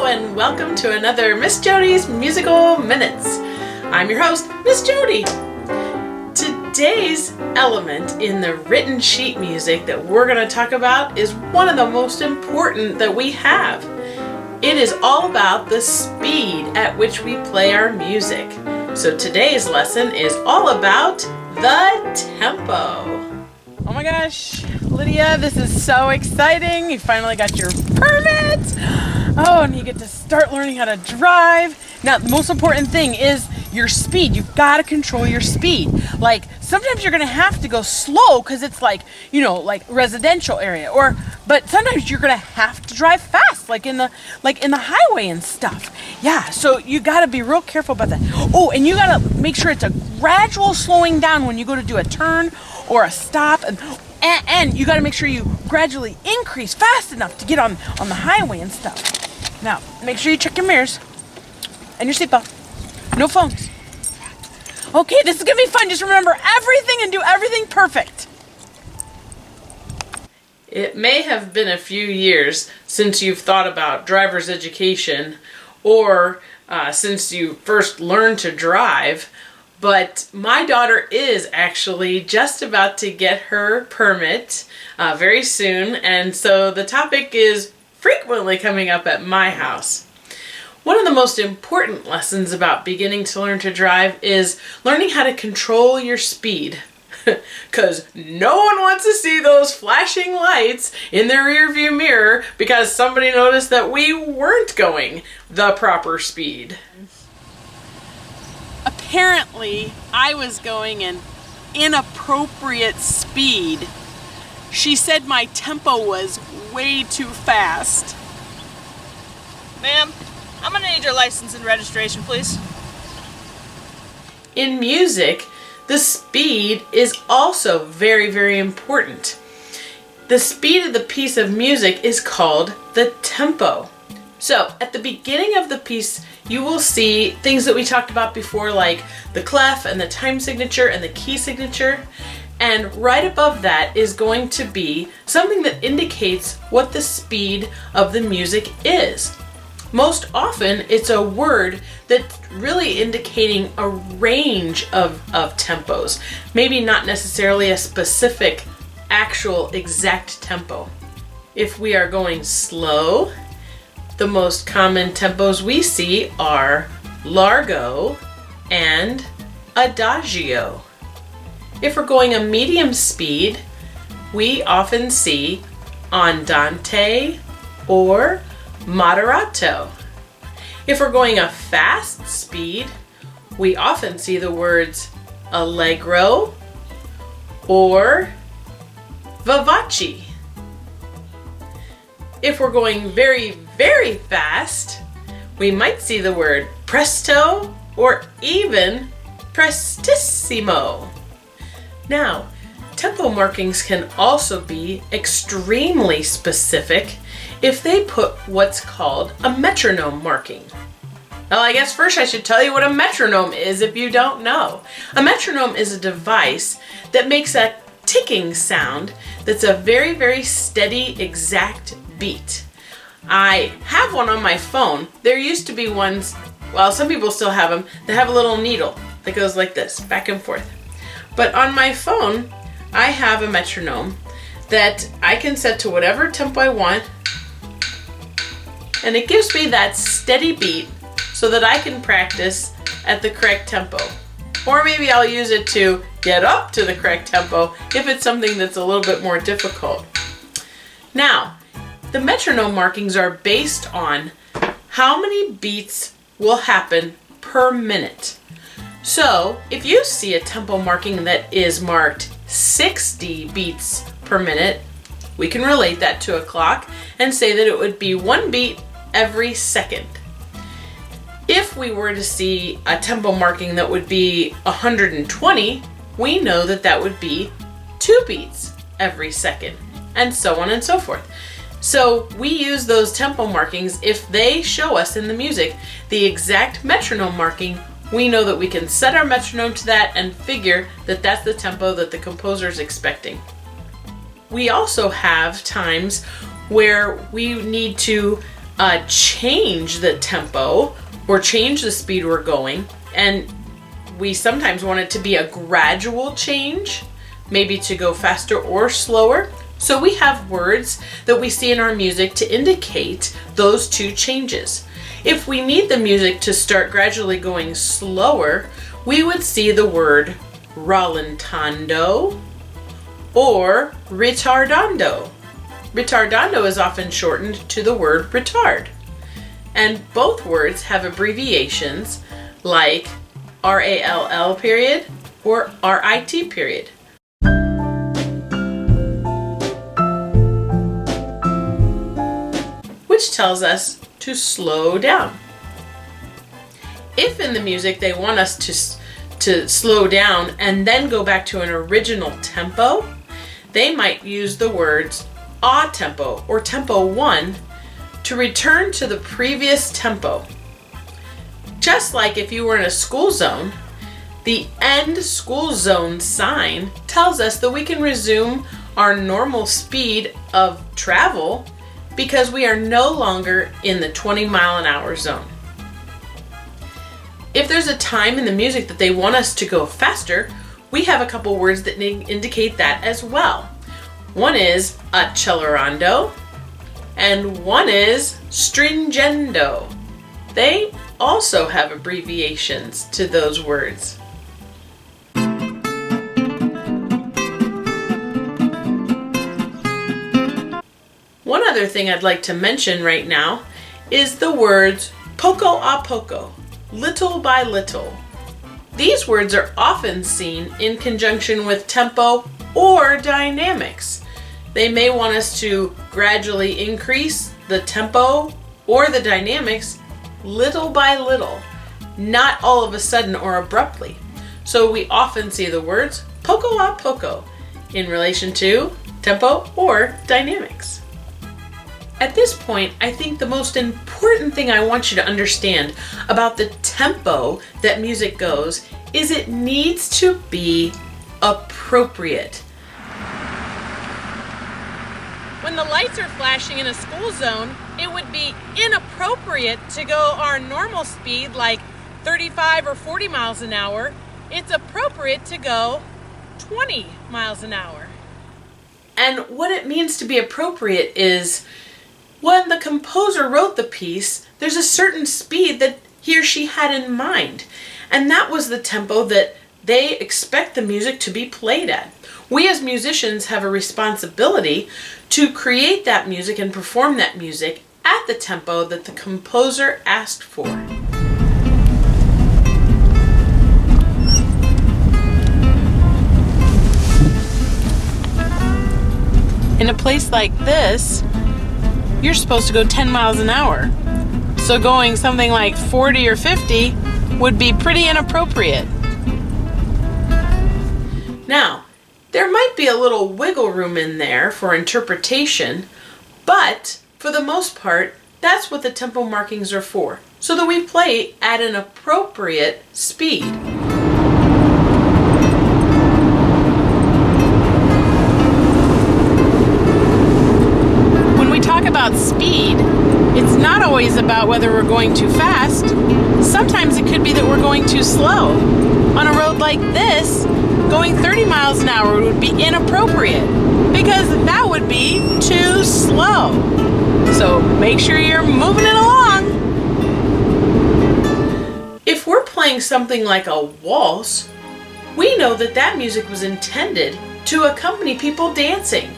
and welcome to another Miss Jody's Musical Minutes. I'm your host, Miss Jody. Today's element in the written sheet music that we're going to talk about is one of the most important that we have. It is all about the speed at which we play our music. So today's lesson is all about the tempo. Oh my gosh, Lydia, this is so exciting. You finally got your permit. Oh, and you get to start learning how to drive. Now, the most important thing is your speed. You've got to control your speed. Like, sometimes you're going to have to go slow because it's like, like residential area, but sometimes you're going to have to drive fast, like in the highway and stuff. Yeah, so you got to be real careful about that. Oh, and you got to make sure it's a gradual slowing down when you go to do a turn or a stop, and you got to make sure you gradually increase fast enough to get on the highway and stuff. Now, make sure you check your mirrors and your seatbelt. No phones. Okay, this is gonna be fun. Just remember everything and do everything perfect. It may have been a few years since you've thought about driver's education or since you first learned to drive, but my daughter is actually just about to get her permit very soon, and so the topic is frequently coming up at my house. One of the most important lessons about beginning to learn to drive is learning how to control your speed. Because no one wants to see those flashing lights in their rearview mirror because somebody noticed that we weren't going the proper speed. Apparently, I was going an inappropriate speed. She said my tempo was way too fast. Ma'am, I'm gonna need your license and registration, please. In music, the speed is also very, very important. The speed of the piece of music is called the tempo. So, at the beginning of the piece, you will see things that we talked about before, like the clef and the time signature and the key signature. And right above that is going to be something that indicates what the speed of the music is. Most often, it's a word that's really indicating a range of tempos, maybe not necessarily a specific, actual, exact tempo. If we are going slow, the most common tempos we see are largo and adagio. If we're going a medium speed, we often see andante or moderato. If we're going a fast speed, we often see the words allegro or vivace. If we're going very, very fast, we might see the word presto or even prestissimo. Now, tempo markings can also be extremely specific if they put what's called a metronome marking. Well, I guess first I should tell you what a metronome is if you don't know. A metronome is a device that makes a ticking sound that's a very, very steady, exact beat. I have one on my phone. There used to be ones, well, some people still have them, that have a little needle that goes like this, back and forth. But on my phone, I have a metronome that I can set to whatever tempo I want, and it gives me that steady beat so that I can practice at the correct tempo. Or maybe I'll use it to get up to the correct tempo if it's something that's a little bit more difficult. Now, the metronome markings are based on how many beats will happen per minute. So, if you see a tempo marking that is marked 60 beats per minute, we can relate that to a clock and say that it would be 1 beat every second. If we were to see a tempo marking that would be 120, we know that that would be 2 beats every second, and so on and so forth. So we use those tempo markings if they show us in the music the exact metronome marking. We know that we can set our metronome to that and figure that that's the tempo that the composer is expecting. We also have times where we need to change the tempo or change the speed we're going, and we sometimes want it to be a gradual change, maybe to go faster or slower. So we have words that we see in our music to indicate those two changes. If we need the music to start gradually going slower, we would see the word rallentando or ritardando. Ritardando is often shortened to the word retard. And both words have abbreviations like RALL period or RIT period. Which tells us to slow down. If in the music they want us to slow down and then go back to an original tempo, they might use the words a tempo or tempo 1 to return to the previous tempo. Just like if you were in a school zone, the end school zone sign tells us that we can resume our normal speed of travel because we are no longer in the 20-mile-an-hour zone. If there's a time in the music that they want us to go faster, we have a couple words that indicate that as well. One is accelerando and one is stringendo. They also have abbreviations to those words. One other thing I'd like to mention right now is the words poco a poco, little by little. These words are often seen in conjunction with tempo or dynamics. They may want us to gradually increase the tempo or the dynamics little by little, not all of a sudden or abruptly. So we often see the words poco a poco in relation to tempo or dynamics. At this point, I think the most important thing I want you to understand about the tempo that music goes is it needs to be appropriate. When the lights are flashing in a school zone, it would be inappropriate to go our normal speed like 35 or 40 miles an hour. It's appropriate to go 20 miles an hour. And what it means to be appropriate is when the composer wrote the piece, there's a certain speed that he or she had in mind. And that was the tempo that they expect the music to be played at. We as musicians have a responsibility to create that music and perform that music at the tempo that the composer asked for. In a place like this, you're supposed to go 10 miles an hour. So going something like 40 or 50 would be pretty inappropriate. Now, there might be a little wiggle room in there for interpretation, but for the most part, that's what the tempo markings are for, so that we play at an appropriate speed. When we talk about speed, it's not always about whether we're going too fast. Sometimes it could be that we're going too slow. On a road like this, going 30 miles an hour would be inappropriate because that would be too slow. So make sure you're moving it along. If we're playing something like a waltz, we know that that music was intended to accompany people dancing.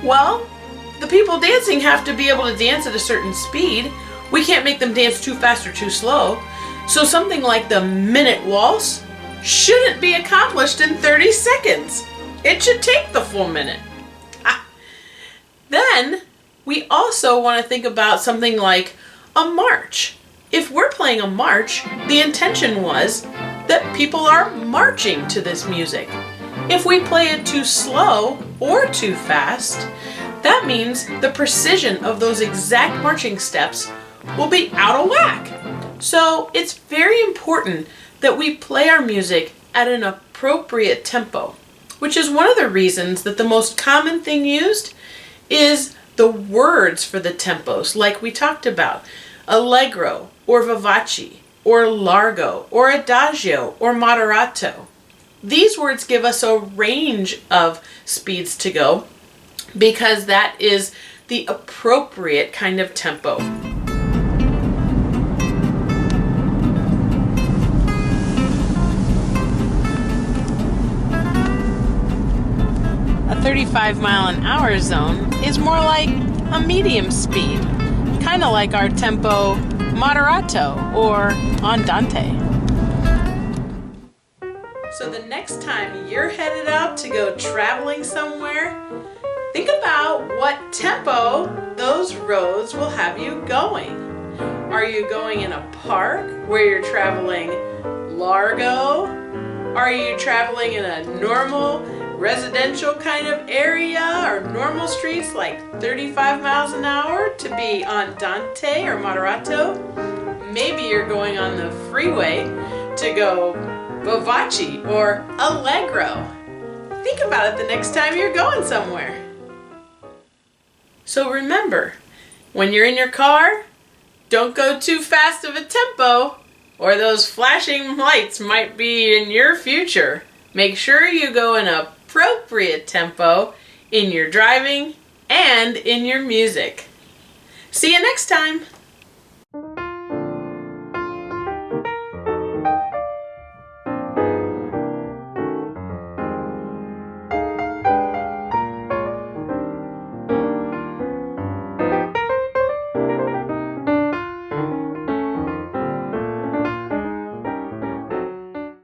Well, the people dancing have to be able to dance at a certain speed. We can't make them dance too fast or too slow. So something like the minute waltz shouldn't be accomplished in 30 seconds. It should take the full minute. Then we also want to think about something like a march. If we're playing a march, the intention was that people are marching to this music. If we play it too slow or too fast, that means the precision of those exact marching steps will be out of whack. So it's very important that we play our music at an appropriate tempo, which is one of the reasons that the most common thing used is the words for the tempos, like we talked about, allegro or vivace or largo or adagio or moderato. These words give us a range of speeds to go because that is the appropriate kind of tempo. A 35-mile-an-hour zone is more like a medium speed, kind of like our tempo moderato or andante. So the next time you're headed out to go traveling somewhere, think about what tempo those roads will have you going. Are you going in a park where you're traveling largo? Are you traveling in a normal residential kind of area or normal streets like 35 miles an hour to be andante or moderato? Maybe you're going on the freeway to go vivace or allegro. Think about it the next time you're going somewhere. So remember, when you're in your car, don't go too fast of a tempo or those flashing lights might be in your future. Make sure you go in an appropriate tempo in your driving and in your music. See you next time.